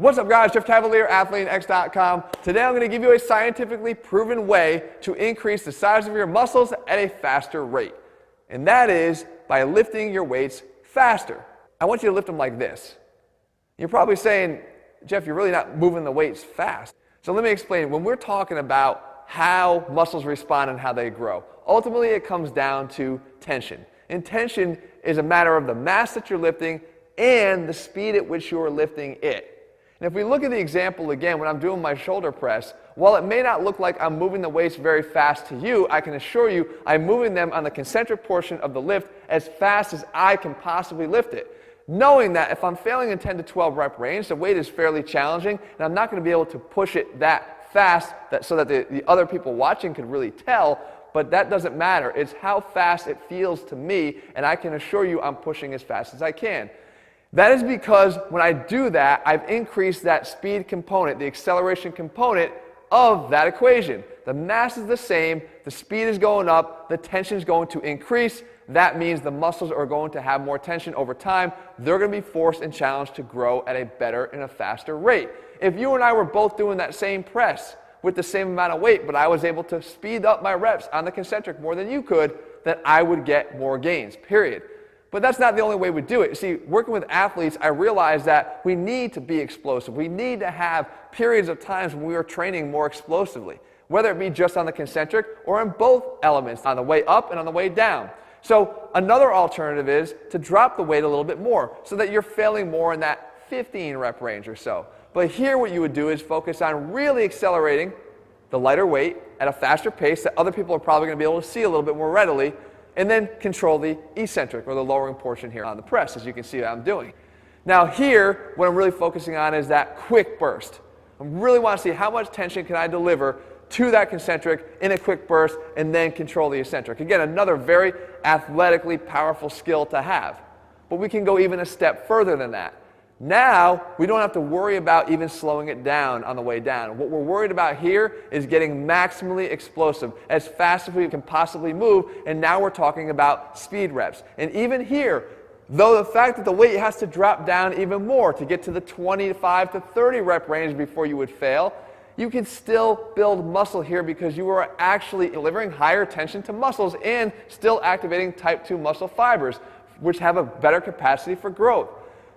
What's up guys, Jeff Cavalier, ATHLEAN-X.com. Today I'm going to give you a scientifically proven way to increase the size of your muscles at a faster rate. And that is by lifting your weights faster. I want you to lift them like this. You're probably saying, Jeff, you're really not moving the weights fast. So let me explain. When we're talking about how muscles respond and how they grow, ultimately it comes down to tension. And tension is a matter of the mass that you're lifting and the speed at which you're lifting it. And if we look at the example again, when I'm doing my shoulder press, while it may not look like I'm moving the weights very fast to you, I can assure you I'm moving them on the concentric portion of the lift as fast as I can possibly lift it. Knowing that if I'm failing in 10 to 12 rep range, the weight is fairly challenging, and I'm not going to be able to push it that fast so that the other people watching could really tell, but that doesn't matter. It's how fast it feels to me, and I can assure you I'm pushing as fast as I can. That is because when I do that, I've increased that speed component, the acceleration component of that equation. The mass is the same, the speed is going up, the tension is going to increase. That means the muscles are going to have more tension over time. They're going to be forced and challenged to grow at a better and a faster rate. If you and I were both doing that same press with the same amount of weight, but I was able to speed up my reps on the concentric more than you could, then I would get more gains, period. But that's not the only way we do it. See, working with athletes, I realized that we need to be explosive. We need to have periods of times when we are training more explosively, whether it be just on the concentric or in both elements, on the way up and on the way down. So another alternative is to drop the weight a little bit more so that you're failing more in that 15 rep range or so. But here what you would do is focus on really accelerating the lighter weight at a faster pace that other people are probably going to be able to see a little bit more readily, and then control the eccentric, or the lowering portion here on the press, as you can see what I'm doing. Now here, what I'm really focusing on is that quick burst. I really want to see how much tension can I deliver to that concentric in a quick burst, and then control the eccentric. Again, another very athletically powerful skill to have. But we can go even a step further than that. Now, we don't have to worry about even slowing it down on the way down. What we're worried about here is getting maximally explosive, as fast as we can possibly move, and now we're talking about speed reps. And even here, though the fact that the weight has to drop down even more to get to the 25 to 30 rep range before you would fail, you can still build muscle here because you are actually delivering higher tension to muscles and still activating type 2 muscle fibers, which have a better capacity for growth.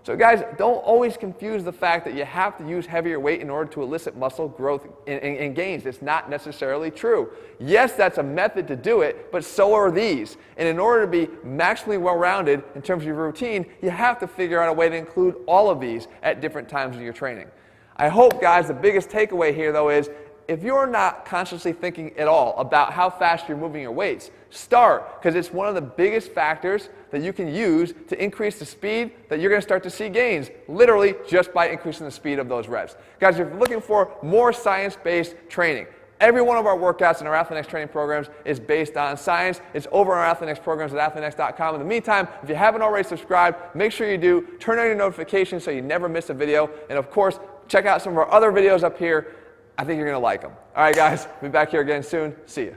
So guys, don't always confuse the fact that you have to use heavier weight in order to elicit muscle growth and gains. It's not necessarily true. Yes, that's a method to do it, but so are these. And in order to be maximally well-rounded in terms of your routine, you have to figure out a way to include all of these at different times in your training. I hope, guys, the biggest takeaway here, though, is if you're not consciously thinking at all about how fast you're moving your weights, start, because it's one of the biggest factors that you can use to increase the speed that you're going to start to see gains, literally just by increasing the speed of those reps. Guys, if you're looking for more science-based training, every one of our workouts in our ATHLEAN-X training programs is based on science. It's over on our ATHLEAN-X programs at ATHLEAN-X.com. In the meantime, if you haven't already subscribed, make sure you do. Turn on your notifications so you never miss a video. And of course, check out some of our other videos up here. I think you're going to like them. All right, guys, we'll be back here again soon. See you.